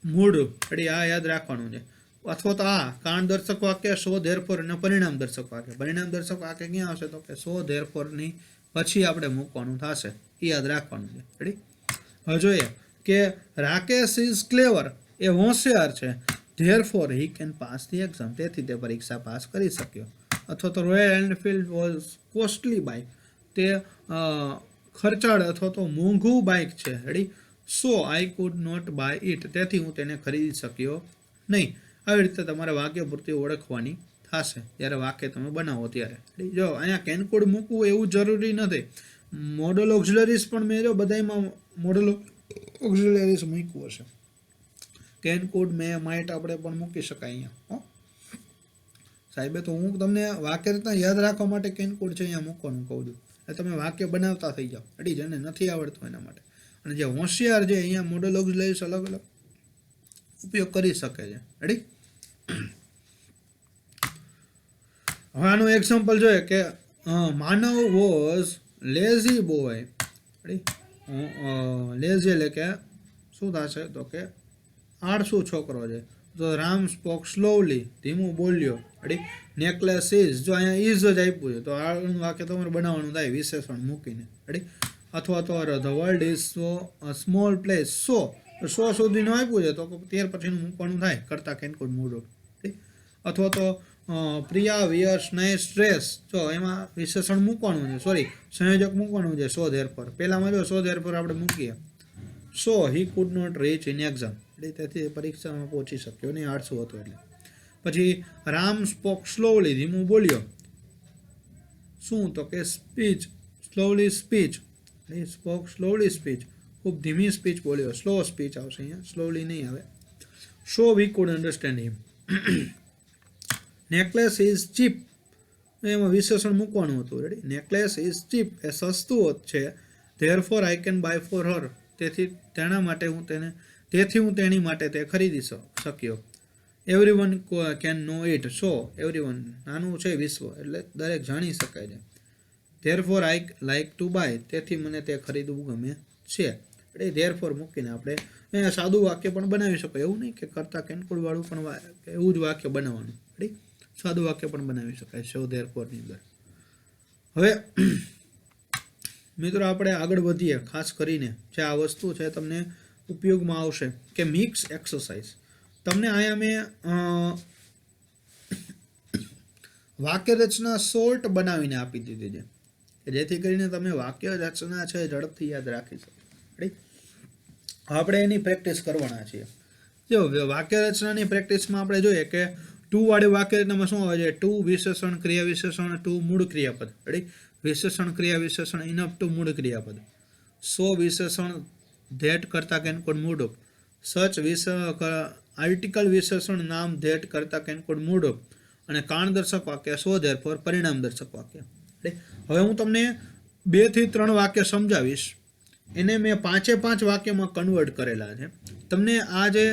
મૂળ, રેડી, આ યાદ રાખવાનું છે. અથવા તો આ કારણ દર્શક વાક્ય, સો ધેરફોર અને પરિણામ દર્શક વાક્ય. પરિણામ દર્શક વાક્ય ક્યાં આવશે તો કે સો ધેરફોરની પછી આપણે મૂકવાનું થશે, એ યાદ રાખવાનું છે, રેડી. હવે જોઈએ કે રાકેશ ઇઝ ક્લેવર, એ હોશિયાર છે. Therefore he can pass the exam, તેથી તે પરીક્ષા પાસ કરી શક્યો. અથવા તો Royal Enfield was costly bike, તે ખર્ચાળ અથવા તો મોંઘું બાઇક છે, ready. So I could not buy it, તેથી હું તેને ખરીદી શક્યો નહીં. આવી રીતે તમારે વાક્ય પૂરતી ઓળખવાની થશે જ્યારે વાક્ય તમે બનાવો ત્યારે. જો અહીંયા કેનકુડ મૂકવું એવું જરૂરી નથી. મોડલ ઓક્ઝિલરીઝ પણ મેં જો બધામાં મોડલ ઓક્ઝિલરીઝ મૂક્યું હશે. કેનકુડ મેં માઇટ આપણે પણ મૂકી શકાય અહીંયા. સાહેબે તો હું તમને વાક્ય રીતના યાદ રાખવા માટે કેનકુડ છે અહીંયા મૂકવાનું કહું છું, એટલે તમે વાક્ય બનાવતા થઈ જાઓ, રેડી. જેને નથી આવડતું એના માટે. અને જે હોશિયાર છે અહીંયા મોડલ ઓક્ઝિલરીઝ અલગ અલગ ઉપયોગ કરી શકે છે, રેડી. હવે આનું એક્ઝામ્પલ જોઈએ કે Manav was lazy boy, ready. Lazy એટલે કે શું થશે તો કે આળસુ છોકરો છે. તો રામ સ્પોક સ્લોલી, ધીમું બોલ્યો, રેડી. નેકલેસ ઇઝ, જો અહીંયા ઇઝ જ આપ્યું છે તો આ વાક્ય તમારે બનાવવાનું થાય વિશેષણ મૂકીને, રેડી. અથવા તો the world is so small place, so સુધીનું આપ્યું છે તો ત્યાર પછીનું મૂકવાનું થાય કરતા કેનકુડ મૂળ, રેડી. અથવા તો પ્રિયા વિયર્સ નાઇસ ડ્રેસ, જો એમાં વિશેષણ મૂકવાનું છે, સોરી સંયોજક મૂકવાનું છે, સો ધેરફોર. પહેલામાં જો સો ધેરફોર આપણે મૂકીએ, so he could not reach in exam, તેથી પરીક્ષામાં પહોંચી શક્યો નહીં, 800 હતો એટલે. પછી રામ સ્પોક સ્લોલી, ધીમું બોલ્યો, શું તો કે speech, slowly speech, spoke slowly speech, ખૂબ ધીમી સ્પીચ બોલ્યો, સ્લો સ્પીચ આવશે અહીંયા, સ્લોલી નહીં આવે. So we could understand him. Necklace is cheap, એમાં વિશેષણ મૂકવાનું હતું, રેડી. નેકલેસ ઇઝ ચીપ, એ સસ્તું છે. Therefore I can buy for her, તેથી તેના માટે હું તેની માટે તે ખરીદી શક્યો. Everyone can know it, so everyone નાનું છે વિશ્વ એટલે દરેક જાણી શકાય છે. Therefore I like to buy, તેથી મને તે ખરીદવું ગમે છે, એટલે ધેરફોર મૂકીને આપણે અહીંયા સાદું વાક્ય પણ બનાવી શકો, એવું નહીં કે કરતા કેનકુડ વાળું પણ એવું જ વાક્ય બનાવવાનું, રેડી. સાદું વાક્ય પણ બનાવી શકાય સો ધેરફોરની અંદર. હવે મિત્રો આપણે આગળ વધીએ, ખાસ કરીને જે આ વસ્તુ છે તમને ઉપયોગમાં આવશે કે મિક્સ એક્સરસાઇઝ. તમને અહીંયા મેં વાક્ય રચના શોર્ટ બનાવીને આપી દીધી છે કે જેથી કરીને તમે વાક્ય રચના છે ઝડપથી યાદ રાખી શકો, રાઈટ. આપણે એની પ્રેક્ટિસ કરવાના છીએ. જો વાક્ય રચનાની પ્રેક્ટિસમાં આપણે જોઈએ કે ટુ વાળી વાક્ય રચનામાં શું આવે છે, ટુ વિશેષણ ક્રિયા વિશેષણ, ટુ મૂળ ક્રિયાપદ, રાઈટ. વિશેષણ ક્રિયા વિશેષણ ઇનફ ટુ મૂળ ક્રિયાપદ. સો વિશેષણ ધેટ કરતા કેનકોડ મૂળરૂપ. સચ આર્ટિકલ વિશેષણ નામ ધેટ કરતા કેનકોડ મૂળરૂપ. અને કારણદર્શક વાક્ય સો ધેરફોર પરિણામદર્શક વાક્ય. હવે હું તમને 2 થી 3 વાક્ય સમજાવીશ, એને મેં 5 વાક્યમાં કન્વર્ટ કરેલા છે તમને આ જે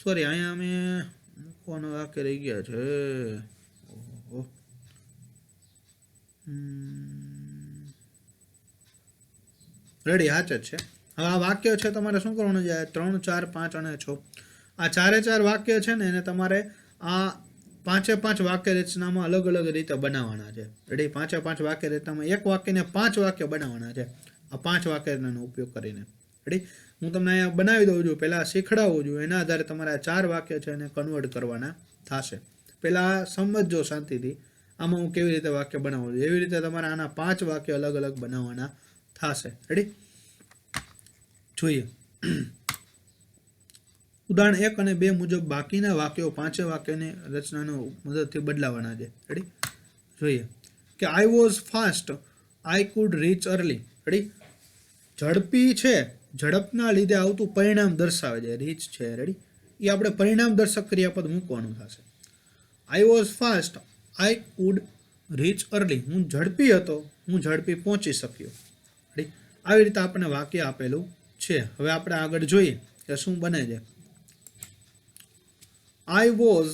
સોરી અહીંયા અમે મૂકવાના વાક્ય રહી ગયા છે. ઓહો. રેડી, હાચ જ છે. હવે આ વાક્ય છે તમારે શું કરવાનું છે? 3, 4, 5 અને 6 આ 4 વાક્ય છે ને એને તમારે આ 5 વાક્ય રચનામાં અલગ અલગ રીતે બનાવવાના છે. રેડી, 5 વાક્ય રચનામાં એક વાક્યને 5 વાક્ય બનાવવાના છે આ 5 વાક્ય રચનાનો ઉપયોગ કરીને. રેડી, હું તમને અહીંયા બનાવી દઉં છું, પહેલાં શીખડાવું છું, એના આધારે તમારે આ 4 વાક્ય છે એને કન્વર્ટ કરવાના થશે. પહેલાં સમજજો શાંતિથી આમાં હું કેવી રીતે વાક્ય બનાવું છું. એવી રીતે તમારે આના 5 વાક્ય અલગ અલગ બનાવવાના થશે. રેડી, જોઈએ. ઉદાહરણ 1 અને 2 મુજબ બાકીના વાક્યો 5 વાક્યની રચનાનો મદદથી બદલાવાના છે. રેડી, જોઈએ કે I was fast, I could reach early. Ready, ઝડપી છે, ઝડપના લીધે આવતું પરિણામ દર્શાવે છે. રીચ છે, રેડી, એ આપણે પરિણામ દર્શક ક્રિયાપદ મૂકવાનું થશે. I was fast, I could reach early. હું ઝડપી હતો, હું ઝડપી પહોંચી શક્યો. રેડી, આવી રીતે આપણને વાક્ય આપેલું છે. હવે આપણે આગળ જોઈએ કે શું બને છે. I was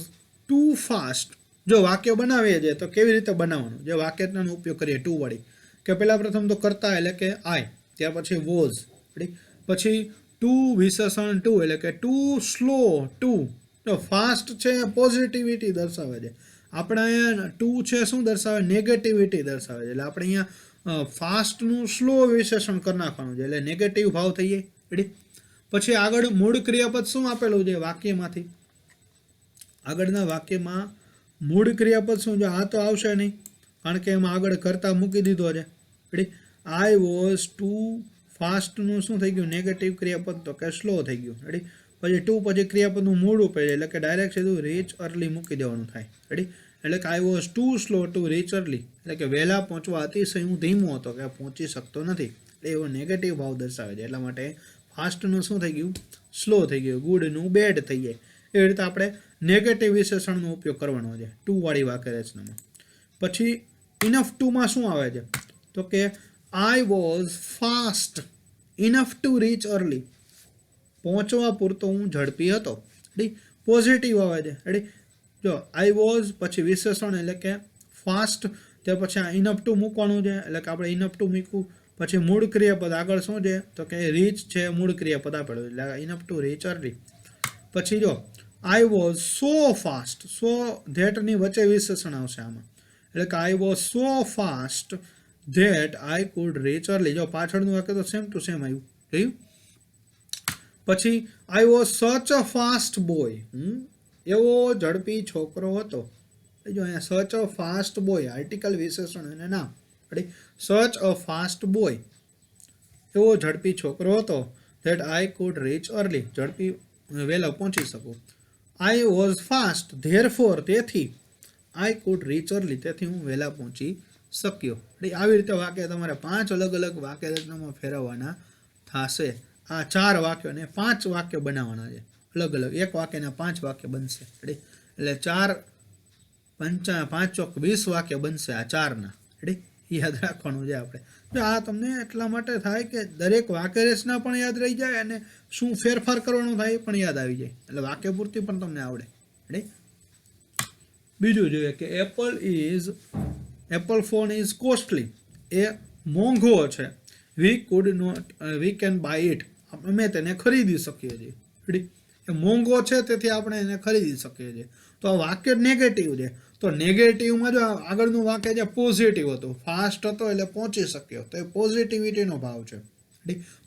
too fast. જો વાક્ય બનાવીએ છીએ તો કેવી રીતે બનાવવાનું? જે વાક્યનો ઉપયોગ કરીએ ટુ વાળી, કે પહેલાં પ્રથમ તો કરતા એટલે કે આઈ, ત્યાર પછી વોઝ. રેડી, પછી ટુ વિશેષણ ટુ એટલે કે ટુ સ્લો ટુ. તો ફાસ્ટ છે પોઝિટિવિટી દર્શાવે છે. આપણે અહીંયા ટુ છે શું દર્શાવે? નેગેટિવિટી દર્શાવે છે. એટલે આપણે અહીંયા ફાસ્ટનું સ્લો વિશેષણ કરી નાખવાનું છે એટલે નેગેટિવ ભાવ થઈ જાય. રેડી, પછી આગળ મૂળ ક્રિયાપદ શું આપેલું છે વાક્યમાંથી? આગળના વાક્યમાં મૂળ ક્રિયાપદ શું છે? આ તો આવશે નહીં કારણ કે એમાં આગળ કરતા મૂકી દીધો છે. રેડી, આઈ વોઝ ટુ ફાસ્ટનું શું થઈ ગયું? નેગેટિવ ક્રિયાપદ તો કે સ્લો થઈ ગયું. રેડી, પછી ટુ પછી ક્રિયાપદનું મૂળ ઉપર એટલે કે ડાયરેક્ટ સીધું રીચ અર્લી મૂકી દેવાનું થાય. રેડી, એટલે કે I was too slow to rich early એટલે કે વહેલા પહોંચવા અતિશય હું ધીમો હતો કે પહોંચી શકતો નથી. એટલે એવો નેગેટિવ ભાવ દર્શાવે છે. એટલા માટે ફાસ્ટનું શું થઈ ગયું? સ્લો થઈ ગયું. ગુડનું બેડ થઈ જાય. એવી રીતે આપણે નેગેટિવ વિશેષણનો ઉપયોગ કરવાનો છે ટુ વાળી વાક્ય રચનામાં. પછી ઇનફ ટુમાં શું આવે છે? તો કે I was fast enough to rich early. પહોંચવા પૂરતો હું ઝડપી હતો. રેડી, પોઝિટિવ આવે છે. રેડી, જો આઈ વોઝ પછી વિશેષણ એટલે કે ફાસ્ટ, ત્યાર પછી આ ઇનફ ટુ મૂકવાનું છે એટલે કે આપણે ઇનફ ટુ મૂકવું. પછી મૂળ ક્રિયાપદ આગળ શું છે? તો કે રીચ છે મૂળ ક્રિયાપદ આપેલું એટલે ઇનફ ટુ રીચ અર્લી. પછી જો આઈ વોઝ સો ફાસ્ટ, સો ધેટની વચ્ચે વિશેષણ આવશે આમાં એટલે કે I was so fast that I could reach early. જો પાછળનું વાક્ય તો સેમ ટુ સેમ આવ્યું. જોયું? પછી આઈ વોઝ સચ અ ફાસ્ટ બોય. એવો ઝડપી છોકરો હતો. જો અહીંયા સચ અ ફાસ્ટ બોય આર્ટિકલ વિશેષણ અને નામ. રેડી, સચ અ ફાસ્ટ બોય એવો ઝડપી છોકરો હતો that I could reach early. ઝડપી વહેલા પહોંચી શકું. આઈ વોઝ ફાસ્ટ ધેરફોર તેથી આઈ કુડ રીચ અર્લી તેથી હું વહેલા પહોંચી શક્યો. આવી રીતે વાક્ય તમારે 5 અલગ અલગ વાક્ય રચનામાં ફેરવવાના થશે. આ 4 વાક્યોને 5 વાક્ય બનાવવાના છે અલગ અલગ. એક વાક્યના 5 વાક્ય બનશે. રેડી, એટલે 4 5 ચોક 20 વાક્ય બનશે આ 4ના. રેડી, યાદ રાખવાનું છે આપણે. જો આ તમને એટલા માટે થાય કે દરેક વાક્ય રચના પણ યાદ રહી જાય અને શું ફેરફાર કરવાનો થાય એ પણ યાદ આવી જાય. એટલે વાક્ય પૂર્તિ પણ તમને આવડે. રેડી, બીજું જોઈએ કે એપલ ફોન ઇઝ કોસ્ટલી. એ મોંઘો છે. We can by it. અમે તેને ખરીદી શકીએ છીએ. રેડી, એ મોંઘો છે તેથી આપણે એને ખરીદી શકીએ છીએ. તો આ વાક્ય નેગેટિવ છે. તો નેગેટિવમાં જો આગળનું વાક્ય જે પોઝિટિવ હતું, ફાસ્ટ હતો એટલે પહોંચી શક્યો, તો એ પોઝિટિવિટીનો ભાવ છે.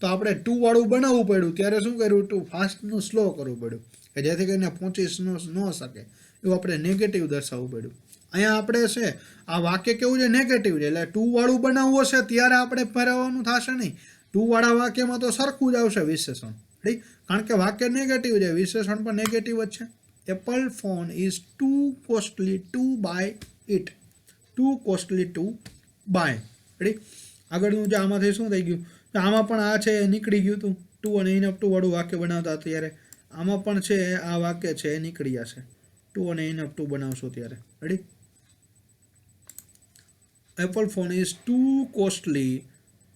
તો આપણે ટુ વાળું બનાવવું પડ્યું ત્યારે શું કર્યું? ટુ ફાસ્ટનું સ્લો કરવું પડ્યું કે જેથી કરીને પહોંચી ન શકે. એવું આપણે નેગેટિવ દર્શાવવું પડ્યું. અહીંયા આપણે છે આ વાક્ય કેવું છે? નેગેટિવ છે. એટલે ટુ વાળું બનાવવું હશે ત્યારે આપણે ફેરવવાનું થશે નહીં. ટુ વાળા વાક્યમાં તો સરખું જ આવશે વિશેષણ. રાઈટ, કારણ કે વાક્ય નેગેટિવ છે, વિશેષણ પણ નેગેટિવ જ છે. Apple phone is too costly to buy it. Too costly to buy. Ready, આગળનું જે આમાંથી શું થઈ ગયું? તો આમાં પણ આ છે નીકળી ગયું હતું. ટુ અને ઇનફ ટુ વાળું વાક્ય બનાવતા ત્યારે આમાં પણ છે આ વાક્ય છે એ નીકળી જશે. ટુ અને ઇનફ ટુ બનાવશો ત્યારે. Ready, Apple phone is too costly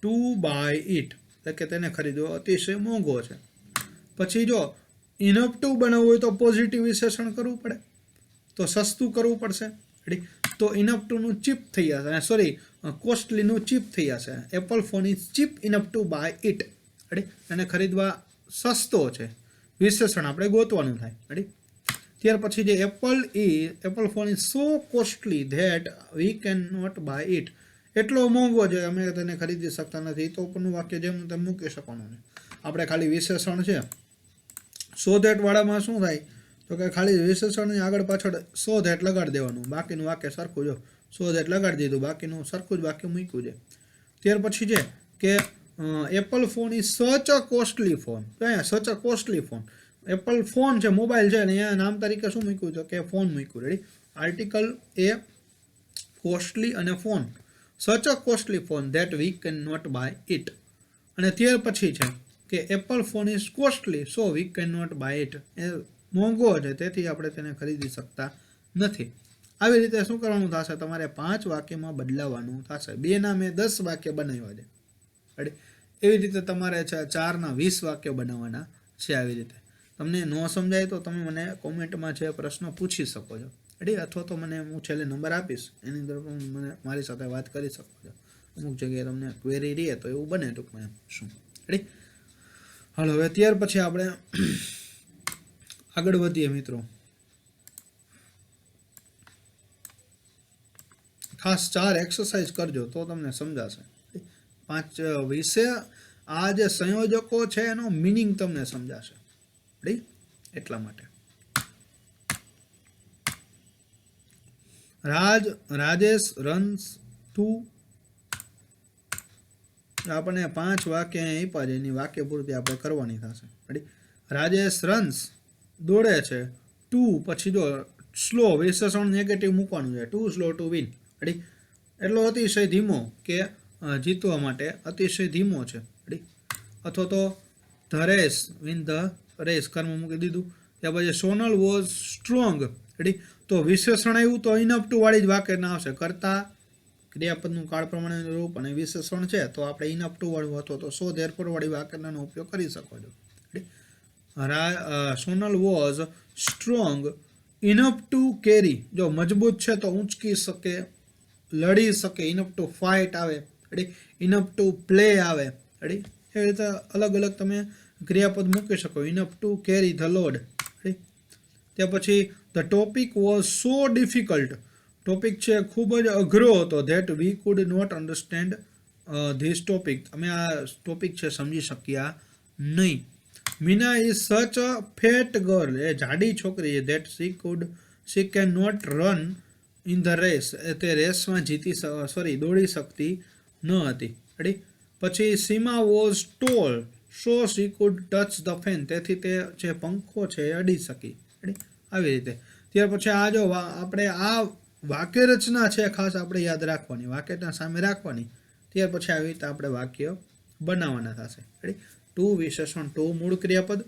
to buy it એટલે કે તેને ખરીદવો અતિશય મોંઘો છે. પછી જો ઇનફ ટુ બનાવવું હોય તો પોઝિટિવ વિશેષણ કરવું પડે, તો સસ્તું કરવું પડશે. રેડી, તો ઇનફ ટુનું ચીપ થઈ જશે, સોરી કોસ્ટલીનું ચીપ થઈ જશે. Apple phone is cheap enough to buy it. Ready, એને ખરીદવા સસ્તો છે, વિશેષણ આપણે ગોતવાનું થાય. રેડી, ત્યાર પછી જે Apple phone is so costly that we can not buy it. એટલો મોંઘો છે અમે તેને ખરીદી શકતા નથી. તો ઉપરનું વાક્ય જેમ તેમ મૂકી શકવાનું છે. આપણે ખાલી વિશેષણ છે સો ધેટ વાળામાં શું થાય તો કે ખાલી વિશેષણની આગળ પાછળ સો ધેટ લગાડી દેવાનું, બાકીનું વાક્ય સરખું. જો સો ધેટ લગાડી દીધું, બાકીનું સરખું જ વાક્ય મૂક્યું છે. ત્યાર પછી છે કે Apple phone is such a costly phone. અહીંયા સચ a costly phone, Apple phone છે, મોબાઈલ છે, અને અહીંયા નામ તરીકે શું મૂક્યું છે કે ફોન મૂક્યું. રેડી, આર્ટિકલ એ કોસ્ટલી અને phone, such a costly phone that we can not buy it. અને ત્યાર પછી છે કે Apple phone is costly so we can not buy it. એ મોંઘો છે તેથી આપણે તેને ખરીદી શકતા નથી. આવી રીતે શું કરવાનું થશે, તમારે 5 વાક્યમાં બદલાવાનું થશે. 2ના મેં 10 વાક્ય બનાવ્યા છે. રેડી, એવી રીતે તમારે છે 4ના 20 વાક્ય બનાવવાના છે. આવી રીતે તમને ન સમજાય તો તમે મને કોમેન્ટમાં છે પ્રશ્ન પૂછી શકો છો. રેડી, અથવા તો મને હું છેલ્લે નંબર આપીશ, એની અંદર પણ મને મારી સાથે વાત કરી શકો છો. અમુક જગ્યાએ તમને ક્વેરી રહે તો એવું બને ટૂંકમાં એમ શું. રેડી, હાલો હવે ત્યાર પછી આપણે આગળ વધીએ મિત્રો. ખાસ 4 એક્સરસાઇઝ કરજો તો તમને સમજાશે. 5 વિશે આ જે સંયોજકો છે એનો મિનિંગ તમને સમજાશે. રેડી, એટલા માટે રાજેશ રન્સ ટુ, આપણને 5 વાક્ય આપ્યા છે, એની વાક્ય પૂર્તિ આપણે કરવાની થશે. રેડી, રાજેશ રન્સ દોડે છે, ટુ પછી જો સ્લો વિશેષણ નેગેટિવ મૂકવાનું છે, two slow to win. Ready, એટલો અતિશય ધીમો કે જીતવા માટે અતિશય ધીમો છે. રેડી, અથવા તો the race, win the race કર્મ મૂકી દીધું. ત્યાર પછી સોનલ વોઝ સ્ટ્રોંગ. રેડી, તો વિશેષણ આવ્યું તો ઇનફ ટુ વાળી જ વાક્ય ના આવશે. કરતા ક્રિયાપદનું કાળ પ્રમાણે રૂપ અને વિશેષણ છે તો આપણે ઇનફ ટુ વાળું અથવા તો સો ધેરફોર વાળી વાક્યનો ઉપયોગ કરી શકો છો. Sonal was strong enough to carry, જો મજબૂત છે તો ઊંચકી શકે, લડી શકે, ઇનફ ટુ ફાઇટ આવે. રેડી, ઇનફ ટુ પ્લે આવે. રેડી, એ રીતે અલગ અલગ તમે ક્રિયાપદ મૂકી શકો. Enough to carry the load. Ready, ત્યાર પછી the topic was so difficult, topic છે ખૂબ જ અઘરો હતો, that we could not understand this topic, અમે આ ટોપિક છે સમજી શક્યા નહીં. Meena is such a fat girl, એ જાડી છોકરી છે, that she can not run in the race, તે રેસમાં દોડી શકતી ન હતી. રેડી, પછી Seema was tall so she could touch the fan, તેથી તે જે પંખો છે એ અડી શકી. રેડી, આવી રીતે. ત્યાર પછી આ જો આપણે આ વાક્ય રચના છે ખાસ આપણે યાદ રાખવાની, વાક્યના સામે રાખવાની. ત્યાર પછી આવી રીતે આપણે વાક્ય બનાવવાના થશે. રેડી, ટુ વિશેષણ ટુ મૂળ ક્રિયાપદ,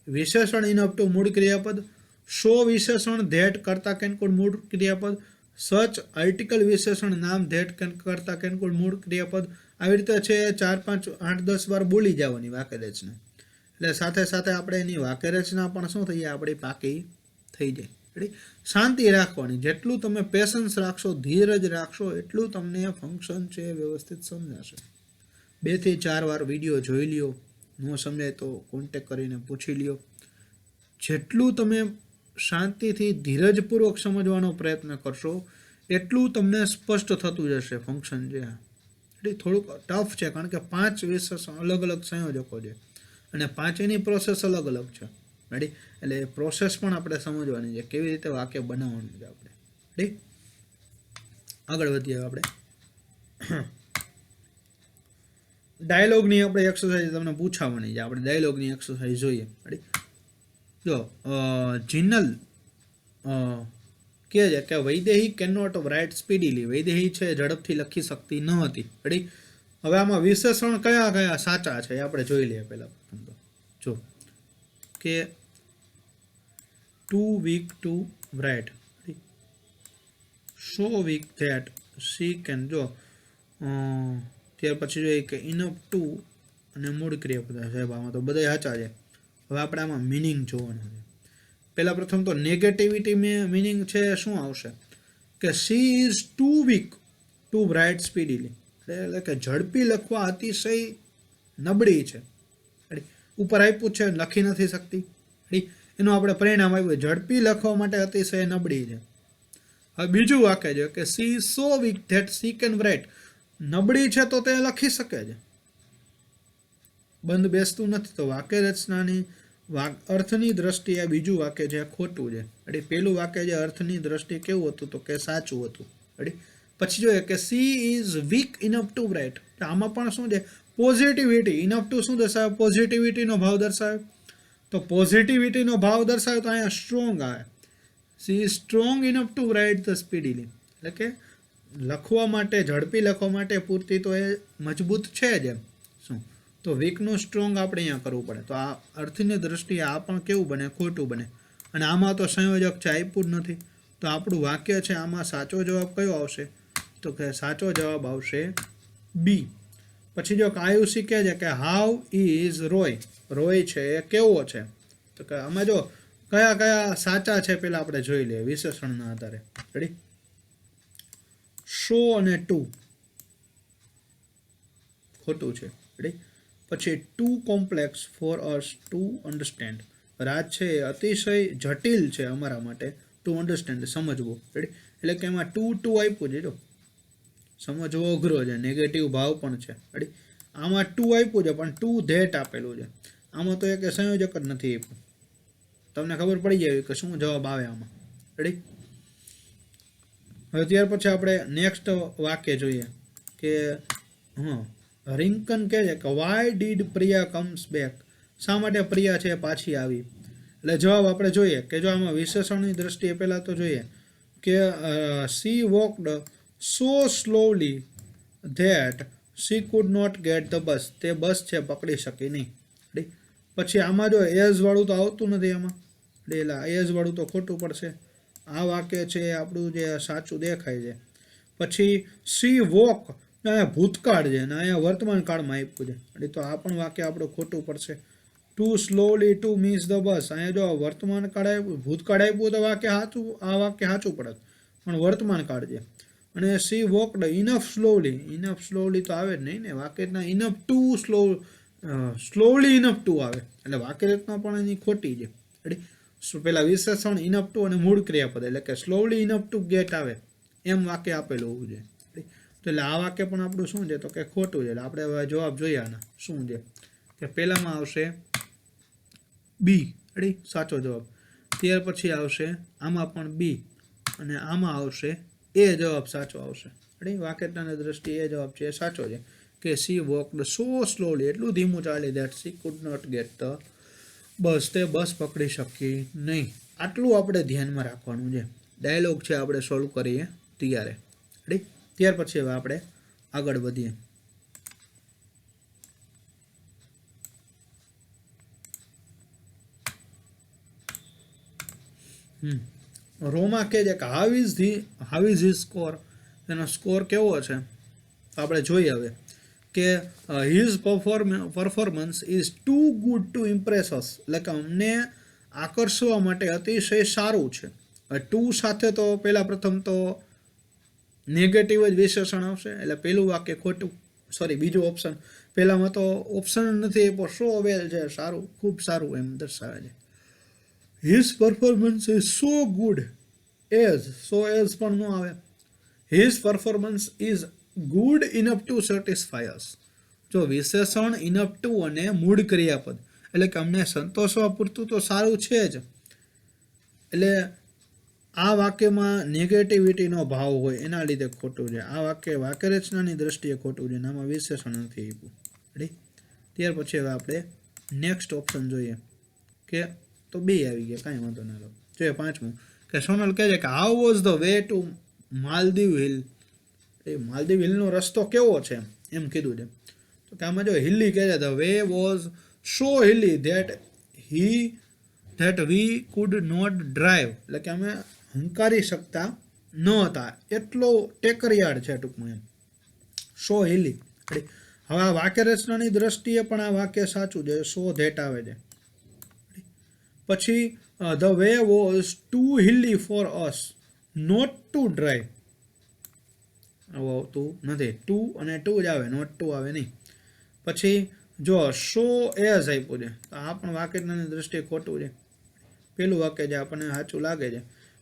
વિશેષણ ઇનફ ટુ મૂળ ક્રિયાપદ, સો વિશેષણ ધેટ કરતા કેનકુડ મૂળ ક્રિયાપદ, સચ આર્ટિકલ વિશેષણ નામ ધેટ કરતા કેનકુડ મૂળ ક્રિયાપદ. આવી રીતે છે 4, 5, 8, 10 વાર બોલી જવાની વાક્ય રચના. એટલે સાથે સાથે આપણે એની વાક્ય રચના પણ શું થઈ જાય, આપણી પાકી થઈ જાય. રેડી, શાંતિ રાખવાની, જેટલું તમે પેશન્સ રાખશો, ધીરજ રાખશો, એટલું તમને ફંક્શન છે વ્યવસ્થિત સમજાશે. 2 થી 4 વાર વિડીયો જોઈ લ્યો, ન સમજાય તો કોન્ટેક કરીને પૂછી લ્યો. જેટલું તમે શાંતિથી ધીરજપૂર્વક સમજવાનો પ્રયત્ન કરશો એટલું તમને સ્પષ્ટ થતું જશે ફંક્શન જે. એટલે થોડુંક ટફ છે કારણ કે 5 વિશેષણ અલગ અલગ સંયોજકો છે અને 5ની પ્રોસેસ અલગ અલગ છે. રેડી, એટલે પ્રોસેસ પણ આપણે સમજવાની છે, કેવી રીતે વાક્ય બનાવવાનું છે આપણે. રેડી, આગળ વધીએ આપણે. ડાયલોગની આપણે એક્સરસાઇઝ તમને પૂછાવાની છે, આપણે ડાયલોગની એક્સરસાઇઝ જોઈએ. રેડી, જો જિનલ કહે છે કે Vaidehi can not write speedily, Vaidehi છે ઝડપથી લખી શકતી ન હતી. રેડી, હવે આમાં વિશેષણ કયા કયા સાચા છે એ આપણે જોઈ લઈએ. પહેલા જો કે too weak to write, so weak that she can, જો ત્યાર પછી જોઈએ કે ઇનફ ટુ અને મૂળ ક્રિયાપદ સાહેબ આમાં તો બધા સાચા છે. હવે આપણે આમાં મિનિંગ જોવાનું છે. પહેલા પ્રથમ તો નેગેટિવિટી મિનિંગ છે શું આવશે કે she is too weak to write speedily, એટલે કે ઝડપી લખવા અતિશય નબળી છે. ઉપર આપ્યું છે લખી નથી શકતી, એનું આપણે પરિણામ આપ્યું ઝડપી લખવા માટે અતિશય નબળી છે. હવે બીજું વાક્ય છે કે she is so weak that she can write, નબળી છે તો તે લખી શકે છે. બંધ બેસતું નથી. તો વાક્ય રચનાની અર્થની દ્રષ્ટિએ બીજું વાક્ય છે ખોટું છે. પેલું વાક્ય જે અર્થની દ્રષ્ટિએ કેવું હતું તો કે સાચું હતું. પછી જોઈએ કે she is weak enough to write, આમાં પણ શું છે પોઝિટિવિટી. ઇનફ ટુ શું દર્શાવે પોઝિટિવિટીનો ભાવ દર્શાવે, તો પોઝિટિવિટીનો ભાવ દર્શાવે તો અહીંયા સ્ટ્રોંગ આવે. She is strong enough to write the speedily, એટલે કે લખવા માટે ઝડપી લખવા માટે પૂરતી તો એ મજબૂત છે જ એમ. શું તો વીકનું સ્ટ્રોંગ આપણે અહીંયા કરવું પડે. તો આ અર્થની દ્રષ્ટિએ આ પણ કેવું બને ખોટું બને. અને આમાં તો સંયોજક છે આપ્યું જ નથી. તો આપણું વાક્ય છે આમાં સાચો જવાબ કયો આવશે તો કે સાચો જવાબ આવશે બી. પછી જો આયુષી કહે છે કે હાઉ ઇઝ રોય, રોય છે એ કેવો છે, તો કે આમાં જો કયા કયા સાચા છે પેલા આપણે જોઈ લઈએ વિશેષણના આધારે. રેડી, શો અને ટુ ખોટું છે. રેડી, પછી too complex for us to understand, રાજ છે એ અતિશય જટિલ છે અમારા માટે ટુ અન્ડરસ્ટેન્ડ સમજવું. રેડી, એટલે કે એમાં ટુ આપ્યું છે, જો સમજવો અઘરો છે, નેગેટિવ ભાવ પણ છે. રેડી, આમાં ટુ આપ્યું છે પણ ટુ ધેટ આપેલું છે. આમાં તો એક સંયોજક જ નથી આપ્યું. તમને ખબર પડી જાય કે શું જવાબ આવે આમાં. રેડી, હવે ત્યાર પછી આપણે નેક્સ્ટ વાક્ય જોઈએ કે રિંકન કહે છે કે why did Priya comes back, શા માટે પ્રિયા છે પાછી આવી. એટલે જવાબ આપણે જોઈએ કે જો આમાં વિશેષણની દ્રષ્ટિએ પહેલાં તો જોઈએ કે she walked so slowly that she could not get the bus, તે બસ છે પકડી શકી નહીં. પછી આમાં જો એઝ વાળું તો આવતું નથી આમાં, એટલે એઝ વાળું તો ખોટું પડશે. આ વાક્ય છે આપણું જે સાચું દેખાય છે. પછી સી વોક, અહીંયા ભૂતકાળ છે અને અહીંયા વર્તમાન કાળમાં આપ્યું છે, એટલે તો આ પણ વાક્ય આપણું ખોટું પડશે. Too slowly to miss the bus, અહીંયા જો વર્તમાન કાળ આપ્યું ભૂતકાળ આપ્યું તો વાક્ય સાચું, આ વાક્ય સાચું પડત પણ વર્તમાન કાળ છે. અને સી વોકડ ઇનફ સ્લોલી તો આવે જ નહીં ને, વાક્યના enough too slowly enough to આવે, એટલે વાક્ય રચના પણ એની ખોટી છે. રેડી, પેલા વિશેષણ ઇનફ ટુ અને મૂળ ક્રિયાપદ એટલે કે સ્લોલી ઇનફ ટુ ગેટ આવે એમ વાક્ય આપેલું હોવું જોઈએ. તો એટલે આ વાક્ય પણ આપણું શું છે તો કે ખોટું છે. એટલે આપણે હવે જવાબ જોઈએ આના શું છે કે પહેલામાં આવશે બી. રેડી, સાચો જવાબ. ત્યાર પછી આવશે આમાં પણ બી અને આમાં આવશે એ જવાબ સાચો આવશે. રેડી, વાક્યતાની દ્રષ્ટિએ એ જવાબ છે એ સાચો છે કે સી વોકડ સો સ્લોલી, એટલું ધીમું ચાલી that she could not get the bus, તે બસ પકડી શકી નહીં. આટલું આપણે ધ્યાનમાં રાખવાનું છે. ડાયલોગ છે આપણે સોલ્વ કરીએ ત્યારે. રેડી, ત્યાર પછી હવે આપણે આગળ વધીએ. રોમા કહે છે કે હાઉ ઇઝ હિઝ સ્કોર, એનો સ્કોર કેવો છે આપણે જોઈએ હવે કે his performance is too good to impress us, એટલે કે અમને આકર્ષવા માટે અતિશય સારું છે. ટુ સાથે તો પહેલાં પ્રથમ તો નેગેટિવ જ વિશેષણ આવશે, એટલે પહેલું વાક્ય ખોટું. સોરી, બીજું ઓપ્શન. પહેલામાં તો ઓપ્શન નથી આપ્યો, સો વેલ છે સારું, ખૂબ સારું એમ દર્શાવે છે. His performance is so good as, so as પણ ન આવે. His performance is good enough to satisfy us, જો વિશેષણ ઇનફ ટુ અને મૂળ ક્રિયાપદ એટલે કે અમને સંતોષવા પૂરતું તો સારું છે જ. એટલે આ વાક્યમાં નેગેટિવિટીનો ભાવ હોય એના લીધે ખોટું છે. આ વાક્ય રચનાની દ્રષ્ટિએ ખોટું છે, આમાં વિશેષણ નથી આપ્યું. રેડી, ત્યાર પછી હવે આપણે નેક્સ્ટ ઓપ્શન જોઈએ કે તો બે આવી ગયા, કાંઈ વાંધો ના લો. જોઈએ પાંચમું કે સોનલ કહે છે કે how was the way to Maldive hill, એ માલદીવ હિલનો રસ્તો કેવો છે એમ કીધું છે. તો કે આમાં જો હિલ્લી કહે છે the way was so hilly that we could not drive, એટલે કે અમે હંકારી શકતા ન હતા, એટલો ટેકરિયાળ છે ટૂંકમાં એમ. સો હિલ્લી. હવે આ વાક્ય રચનાની દ્રષ્ટિએ પણ આ વાક્ય સાચું છે, સો ધેટ આવે છે. પછી the way was too hilly for us not to drive. આવું આવતું નથી. ટુ અને ટુ જ આવે, નોટ ટુ આવે નહીં. પછી જો સો એઝ આપ્યું છે, તો આ પણ વાક્યની દ્રષ્ટિએ ખોટું છે. પેલું વાક્ય જે આપણને સાચું લાગે છે.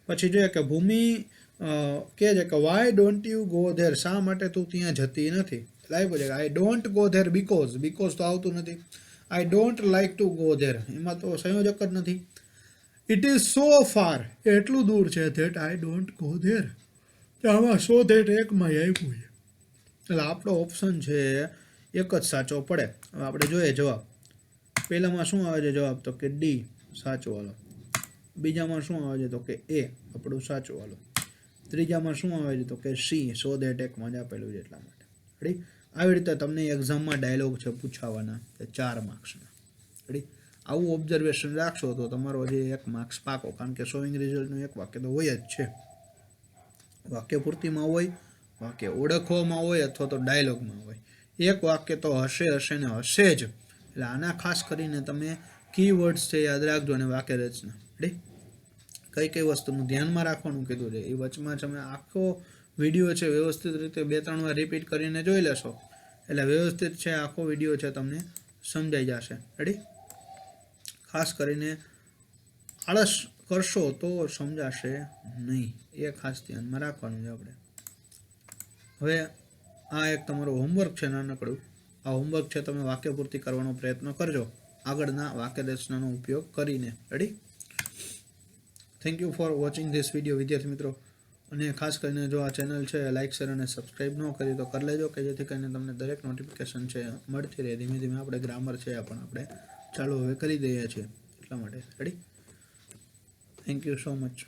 પછી જોઈએ કે ભૂમિ કહે છે કે why don't you go there, શા માટે તું ત્યાં જતી નથી. એટલે આપ્યું છે કે I don't go there because તો આવતું નથી. I don't like to go there, એમાં તો સંયોજક જ નથી. ઇટ ઇઝ સો ફાર, એટલું દૂર છે, that I don't go there. તો આમાં સો ધેટ એકમાં આપ્યું છે. એટલે આપણો ઓપ્શન છે એક જ સાચો પડે. હવે આપણે જોઈએ જવાબ. પહેલામાં શું આવે છે જવાબ, તો કે ડી સાચો. હાલો, બીજામાં શું આવે છે, તો કે એ આપણું સાચું. હાલો, ત્રીજામાં શું આવે છે, તો કે સી સો ધેટ એકમાં જ આપેલું છે એટલા માટે. રેડી. આવી રીતે તમને એક્ઝામમાં ડાયલોગ છે પૂછાવાના, 4 માર્ક્સના. રેડી. આવું ઓબ્ઝર્વેશન રાખશો તો તમારો જે 1 માર્ક્સ પાકો, કારણ કે શોઈંગ રિઝલ્ટનું એક વાક્ય તો હોય જ છે. વાક્ય પૂર્તિમાં હોય, વાક્ય ઓળખવામાં હોય, અથવા તો ડાયલોગમાં હોય. એક વાક્ય તો હશે ને હશે જ. એટલે આના ખાસ કરીને તમે કીવર્ડ્સ છે યાદ રાખજો, અને વાક્ય રચના. રેડી. કઈ વસ્તુનું ધ્યાનમાં રાખવાનું કીધું છે એ વચમાં તમે આખો વિડીયો છે વ્યવસ્થિત રીતે 2-3 વાર રિપીટ કરીને જોઈ લેશો, એટલે વ્યવસ્થિત છે આખો વિડીયો છે તમને સમજાઈ જશે. રેડી. ખાસ કરીને આળસ કરશો તો સમજાશે નહીં, એ ખાસ ધ્યાનમાં રાખવાનું છે આપણે. હવે આ એક તમારું હોમવર્ક છે નાનકડું. આ હોમવર્ક છે તમે વાક્ય પૂર્તિ કરવાનો પ્રયત્ન કરજો આગળના વાક્ય રચનાનો ઉપયોગ કરીને. Ready. Thank you for watching this video વિદ્યાર્થી મિત્રો. અને ખાસ કરીને જો આ ચેનલ છે લાઇક શેર અને સબસ્ક્રાઈબ ન કરી તો કરી લેજો, કે જેથી કરીને તમને દરેક નોટિફિકેશન છે મળતી રહે. ધીમે ધીમે આપણે ગ્રામર છે પણ આપણે ચાલુ હવે કરી દઈએ છીએ એટલા માટે. Ready. Thank you so much.